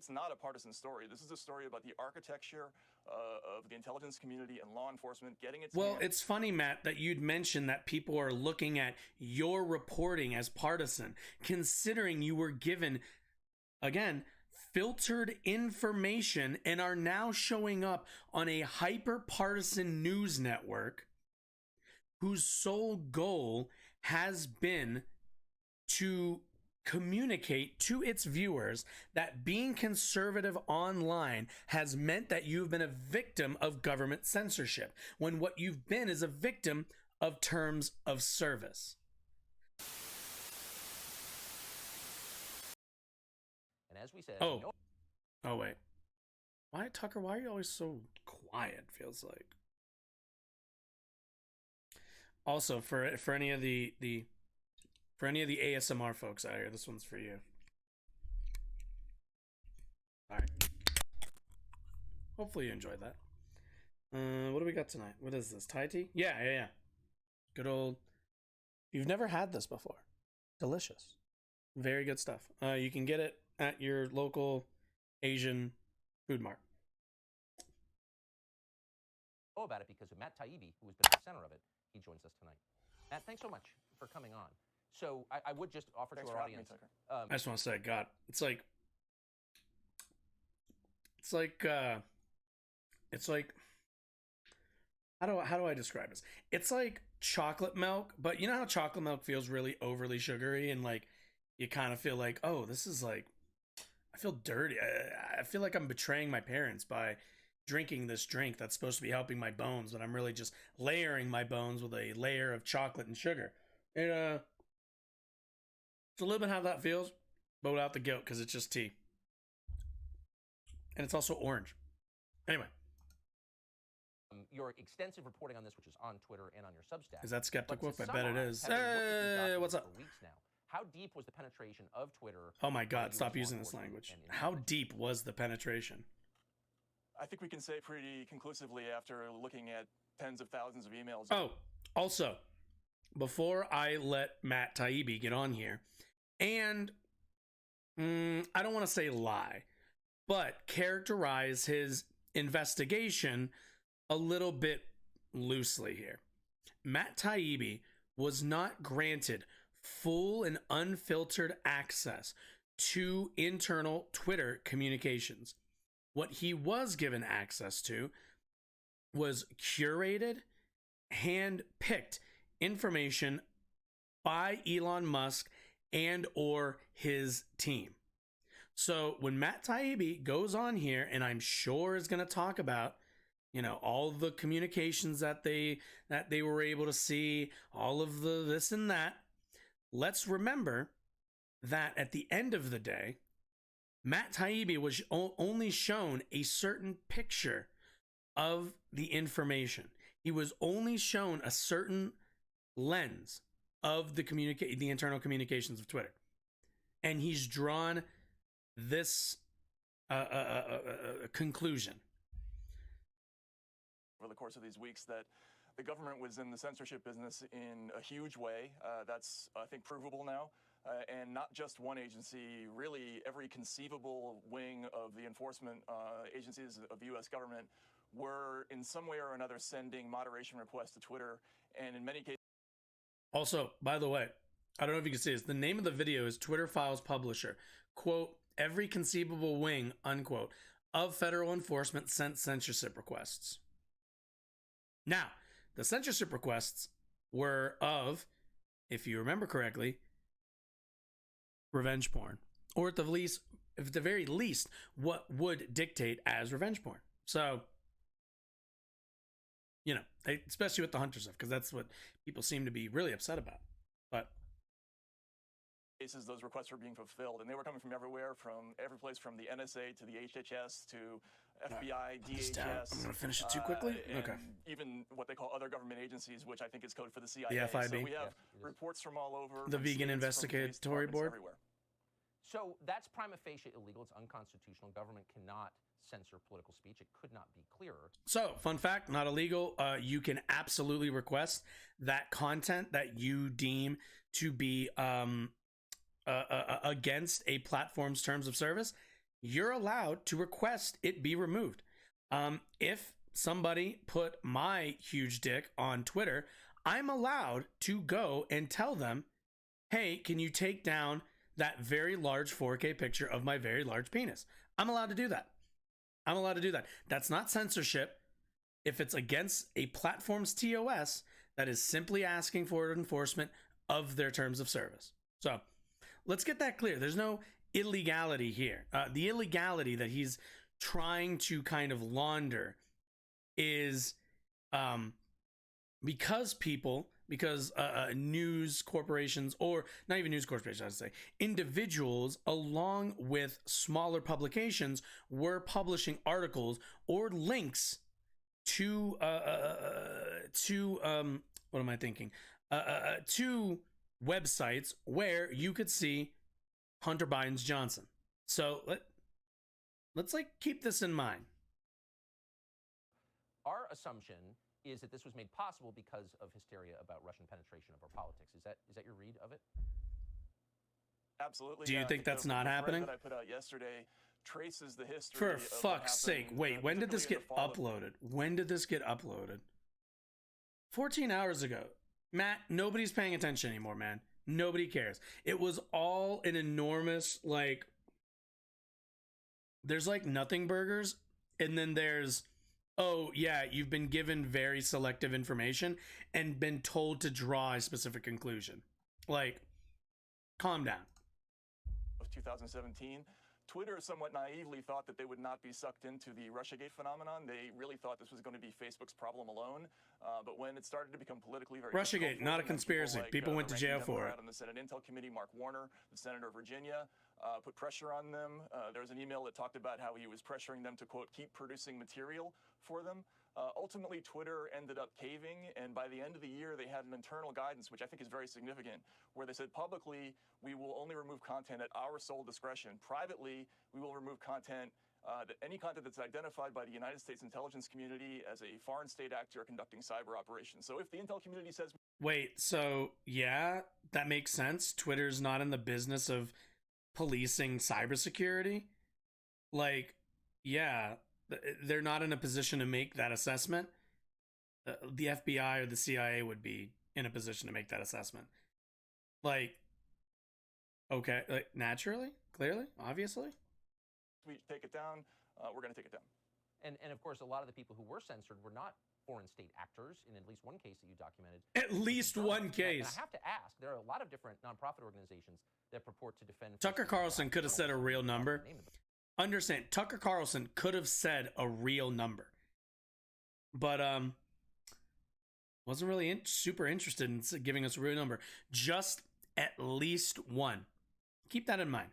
it's not a partisan story. This is a story about the architecture of the intelligence community and law enforcement getting its Well, it's funny, Matt, that you'd mentioned that people are looking at your reporting as partisan, considering you were given, again, filtered information and are now showing up on a hyper-partisan news network whose sole goal has been to communicate to its viewers that being conservative online has meant that you've been a victim of government censorship, when what you've been is a victim of terms of service. And as we said, oh wait, Tucker, why are you always so quiet? Feels like. Also, for any of the ASMR folks out here, this one's for you. All right. Hopefully you enjoyed that. What do we got tonight? What is this? Thai tea? Yeah. Good old. You've never had this before. Delicious. Very good stuff. You can get it at your local Asian food mart. About it because of Matt Taibbi, who has been at the center of it. He joins us tonight. Matt, thanks so much for coming on. So I would just offer to our audience. I just want to say, God, it's like how do I describe this? It's like chocolate milk, but you know how chocolate milk feels really overly sugary, and like you kind of feel like, oh, this is like, I feel dirty. I feel like I'm betraying my parents by drinking this drink that's supposed to be helping my bones, but I'm really just layering my bones with a layer of chocolate and sugar. And it's a little bit how that feels, but without the guilt, because it's just tea. And it's also orange. Anyway. Your extensive reporting on this, which is on Twitter and on your Substack. Is that Skeptic Wolf? I bet it is. Hey, what's up? For weeks now. How deep was the penetration of Twitter? Oh my God, stop using this language. How deep was the penetration? I think we can say pretty conclusively after looking at tens of thousands of emails. Oh, also, before I let Matt Taibbi get on here, and I don't want to say lie, but characterize his investigation a little bit loosely here. Matt Taibbi was not granted full and unfiltered access to internal Twitter communications. What he was given access to was curated, hand-picked information by Elon Musk and or his team. So when Matt Taibbi goes on here, and I'm sure is going to talk about, you know, all the communications that they were able to see, all of the this and that, let's remember that at the end of the day, Matt Taibbi was only shown a certain picture of the information. He was only shown a certain lens of the internal communications of Twitter. And he's drawn this conclusion over the course of these weeks that the government was in the censorship business in a huge way. That's, I think, provable now. And not just one agency, really every conceivable wing of the enforcement agencies of the U.S. government were in some way or another sending moderation requests to Twitter, and in many cases. Also, by the way, I don't know if you can see this. The name of the video is Twitter Files Publisher. Quote, every conceivable wing, unquote, of federal enforcement sent censorship requests. Now, the censorship requests were of, if you remember correctly, revenge porn, or at the very least, what would dictate as revenge porn. So, you know, especially with the Hunter stuff, because that's what people seem to be really upset about. But cases, those requests were being fulfilled, and they were coming from everywhere, from every place from the NSA to the HHS to FBI, DHS. I'm going to finish it too quickly. Okay. Even what they call other government agencies, which I think is code for the CIA. The FIB. So we have reports from all over. The Vegan Investigatory Board. Everywhere. So that's prima facie illegal. It's unconstitutional. Government cannot censor political speech. It could not be clearer. So, fun fact, not illegal. You can absolutely request that content that you deem to be against a platform's terms of service. you're allowed to request it be removed. If somebody put my huge dick on Twitter, I'm allowed to go and tell them, hey, can you take down that very large 4K picture of my very large penis? I'm allowed to do that. I'm allowed to do that. That's not censorship. If it's against a platform's TOS, that is simply asking for enforcement of their terms of service. So let's get that clear. There's no illegality here. The illegality that he's trying to kind of launder is because news corporations, or not even news corporations, I should say, individuals along with smaller publications were publishing articles or links to what am I thinking? To websites where you could see Hunter Biden's Johnson. So let's like keep this in mind. Our assumption is that this was made possible because of hysteria about Russian penetration of our politics. Is that your read of it? Absolutely. Do you think that's not happening? That I put out yesterday traces the history. For of fuck's sake! Wait, when did this get uploaded? When did this get uploaded? 14 hours ago. Matt, nobody's paying attention anymore, man. Nobody cares. It was all an enormous, like, there's like nothing burgers, and then there's, oh yeah, you've been given very selective information and been told to draw a specific conclusion. Like, calm down. Of 2017, Twitter somewhat naively thought that they would not be sucked into the Russiagate phenomenon. They really thought this was going to be Facebook's problem alone. But when it started to become politically very Russiagate, not a conspiracy. People went to jail for it. On the Senate Intel Committee, Mark Warner, the senator of Virginia, put pressure on them. There was an email that talked about how he was pressuring them to, quote, keep producing material for them. Ultimately, Twitter ended up caving, and by the end of the year, they had an internal guidance, which I think is very significant, where they said publicly, we will only remove content at our sole discretion. Privately, we will remove content, any content that's identified by the United States intelligence community as a foreign state actor conducting cyber operations. So if the intel community says... Wait, so yeah, that makes sense. Twitter's not in the business of policing cybersecurity. Like, yeah, they're not in a position to make that assessment. The FBI or the CIA would be in a position to make that assessment. Like, okay, like naturally, clearly, obviously. We take it down, we're going to take it down. And of course, a lot of the people who were censored were not foreign state actors in at least one case that you documented. At least one case. And I have to ask, there are a lot of different nonprofit organizations that purport to defend... Tucker Carlson could have said a real number. Understand, Tucker Carlson could have said a real number. But, wasn't really super interested in giving us a real number. Just at least one. Keep that in mind.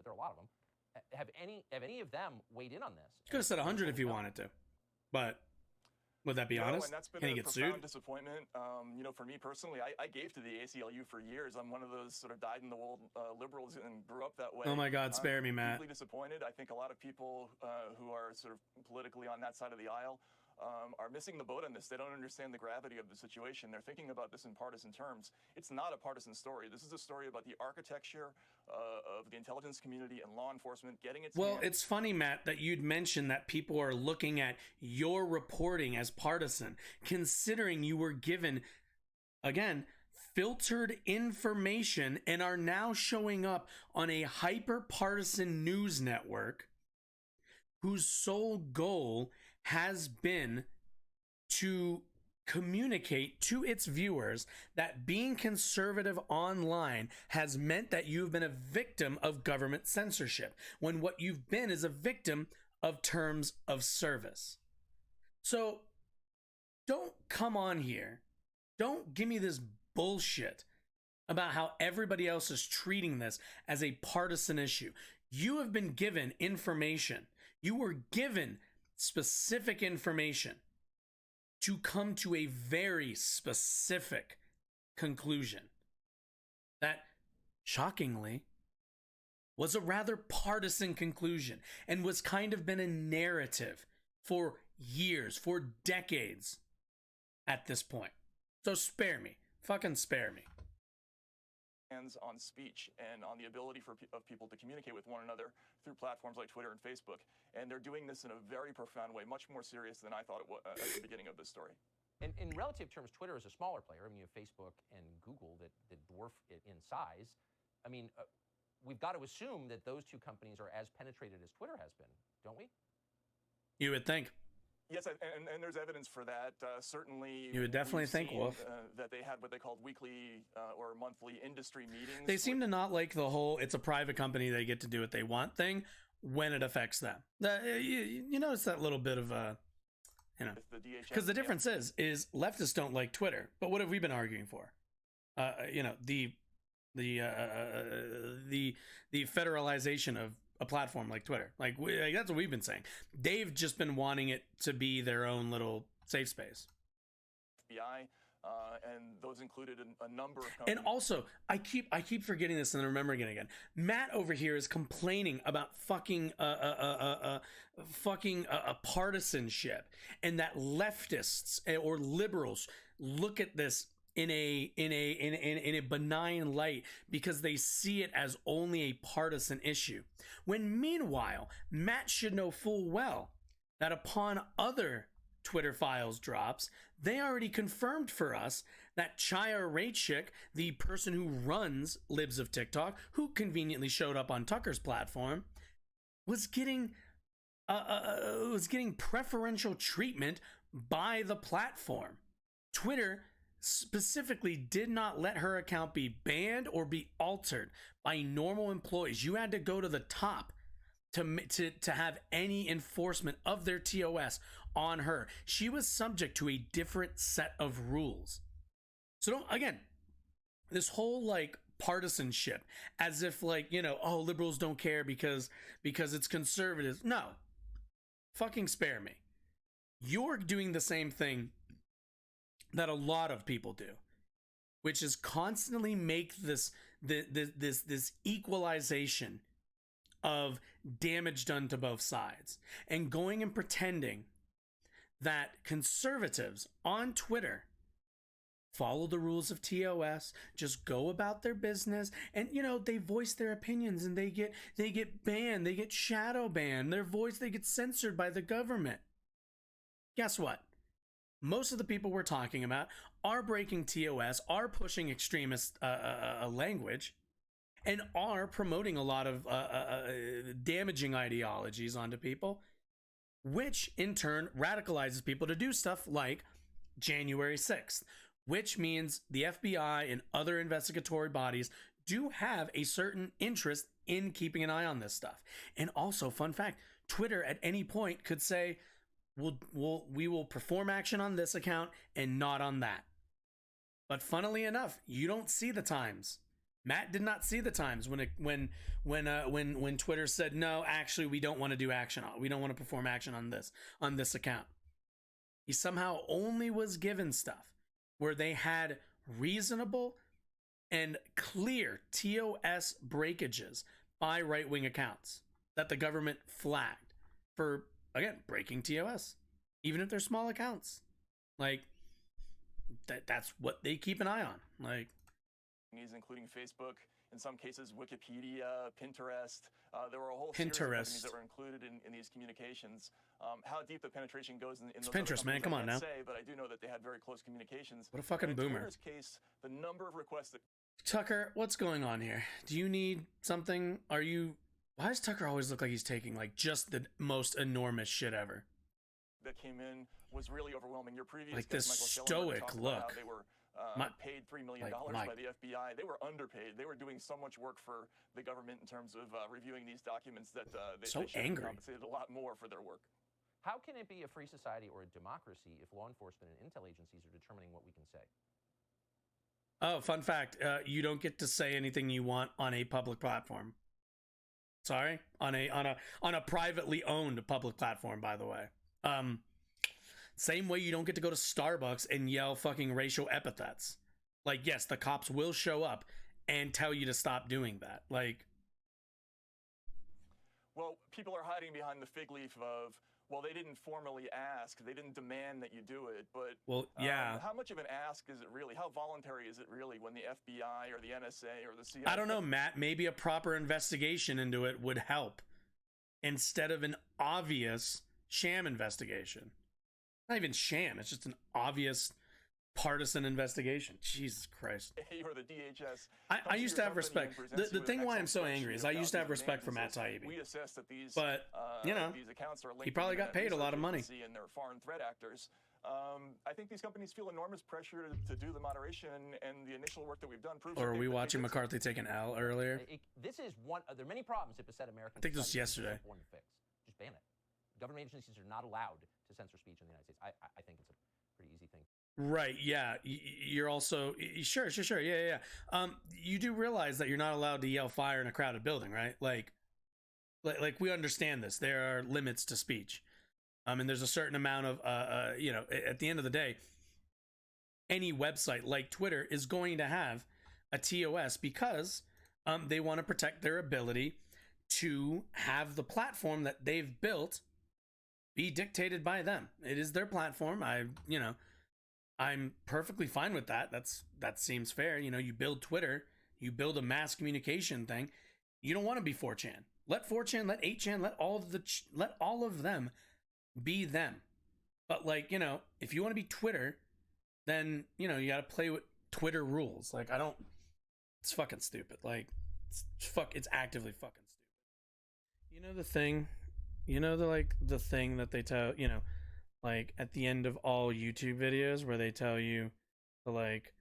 There are a lot of them. Have any of them weighed in on this? You could have said 100 if you wanted to. But would that be honest? And that's been Can he a get profound sued? disappointment. For me personally, I gave to the ACLU for years. I'm one of those sort of dyed-in-the-wool liberals and grew up that way. Oh my God, spare me, Matt. I'm deeply disappointed. I think a lot of people who are sort of politically on that side of the aisle are missing the boat on this. They don't understand the gravity of the situation. They're thinking about this in partisan terms. It's not a partisan story. This is a story about the architecture of the intelligence community and law enforcement getting its... Well, it's funny, Matt, that you'd mentioned that people are looking at your reporting as partisan, considering you were given, again, filtered information and are now showing up on a hyper-partisan news network whose sole goal has been to communicate to its viewers that being conservative online has meant that you've been a victim of government censorship, when what you've been is a victim of terms of service. So don't come on here. Don't give me this bullshit about how everybody else is treating this as a partisan issue. You have been given information. You were given specific information to come to a very specific conclusion that, shockingly, was a rather partisan conclusion and was kind of been a narrative for years, for decades at this point. So spare me. Fucking spare me. on speech and on the ability of people to communicate with one another through platforms like Twitter and Facebook. And they're doing this in a very profound way, much more serious than I thought it was at the beginning of this story. In relative terms, Twitter is a smaller player. I mean, you have Facebook and Google that dwarf it in size. I mean, we've got to assume that those two companies are as penetrated as Twitter has been, don't we? You would think. Yes, and there's evidence for that. Certainly, you would definitely think, Wolf, that they had what they called weekly or monthly industry meetings. They seem to not like the whole "it's a private company, they get to do what they want" thing when it affects them. You notice that little bit of a, because the difference is leftists don't like Twitter, but what have we been arguing for? The federalization of a platform like Twitter. Like that's what we've been saying. They've just been wanting it to be their own little safe space. FBI, and those included a number of companies. And also, I keep forgetting this and then remembering it again. Matt over here is complaining about fucking partisanship, and that leftists or liberals look at this in a benign light because they see it as only a partisan issue. When meanwhile, Matt should know full well that upon other Twitter files drops, they already confirmed for us that Chaya Raichik, the person who runs Libs of TikTok, who conveniently showed up on Tucker's platform, was getting preferential treatment by the platform. Twitter specifically did not let her account be banned or be altered by normal employees. You had to go to the top to have any enforcement of their TOS on her. She was subject to a different set of rules. So again, this whole like partisanship, as if like, oh, liberals don't care because it's conservatives. No, fucking spare me. You're doing the same thing that a lot of people do, which is constantly make this equalization of damage done to both sides, and going and pretending that conservatives on Twitter follow the rules of TOS, just go about their business, and they voice their opinions and they get banned, they get shadow banned, they get censored by the government. Guess what? Most of the people we're talking about are breaking TOS, are pushing extremist language, and are promoting a lot of damaging ideologies onto people, which in turn radicalizes people to do stuff like January 6th, which means the FBI and other investigatory bodies do have a certain interest in keeping an eye on this stuff. And also, fun fact, Twitter at any point could say, we will perform action on this account and not on that. But funnily enough, you don't see the times. Matt did not see the times when Twitter said, no, actually we don't want to do action on, we don't want to perform action on this account. He somehow only was given stuff where they had reasonable and clear TOS breakages by right-wing accounts that the government flagged for, again, breaking TOS, even if they're small accounts. Like, that's what they keep an eye on. Like, including Facebook, in some cases Wikipedia, Pinterest. There were a whole series of companies that were included in these communications. How deep the penetration goes in those Pinterest, man, come on now. But I do know that they had very close communications. What a fucking boomer. In Twitter's case, the number of requests that... Tucker, what's going on here? Do you need something? Why does Tucker always look like he's taking like just the most enormous shit ever? That came in was really overwhelming. Your previous like guest, this Michael Schellenberg, stoic look. They were paid $3 million by the FBI. They were underpaid. They were doing so much work for the government in terms of reviewing these documents that they should have compensated a lot more for their work. How can it be a free society or a democracy if law enforcement and intel agencies are determining what we can say? Oh, fun fact, you don't get to say anything you want on a public platform. Sorry, on a privately owned public platform, by the way. Same way you don't get to go to Starbucks and yell fucking racial epithets. Like, yes, the cops will show up and tell you to stop doing that. Like, well, people are hiding behind the fig leaf of, well, they didn't formally ask, they didn't demand that you do it, but Well, yeah. how much of an ask is it really? How voluntary is it really when the FBI or the NSA or the CIA? I don't know, Matt. Maybe a proper investigation into it would help instead of an obvious sham investigation. Not even sham, it's just an obvious partisan investigation. Jesus Christ. Or the DHS. I used to have respect. The thing why I'm so angry is I used to have respect for Matt Taibbi. We assess that these, but, you know, these accounts are linked he probably got paid a lot of money. And they're foreign threat actors. I think these companies feel enormous pressure to do the moderation, and the initial work that we've done proves. Or are we watching McCarthy take an L earlier? This is one. There are many problems if a set American. I think this was yesterday. One to fix. Just ban it. Government agencies are not allowed to censor speech in the United States. I think it's a pretty easy thing. Right, yeah. You're also sure, yeah. You do realize that you're not allowed to yell fire in a crowded building, right? Like we understand this. There are limits to speech, and there's a certain amount of you know. At the end of the day, any website like Twitter is going to have a TOS because they want to protect their ability to have the platform that they've built be dictated by them. It is their platform. I'm perfectly fine with that. That seems fair. You know, you build Twitter, you build a mass communication thing. You don't want to be 4chan. Let 4chan, let 8chan, let all of them be them. But like, you know, if you want to be Twitter, then, you know, you got to play with Twitter rules. Like, it's fucking stupid. Like, it's actively fucking stupid. You know the thing, the thing that they tell, you know, like at the end of all YouTube videos where they tell you to like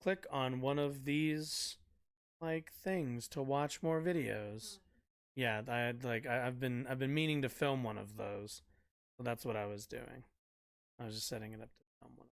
click on one of these like things to watch more videos. Yeah, I've been meaning to film one of those. So that's what I was doing. I was just setting it up to film one.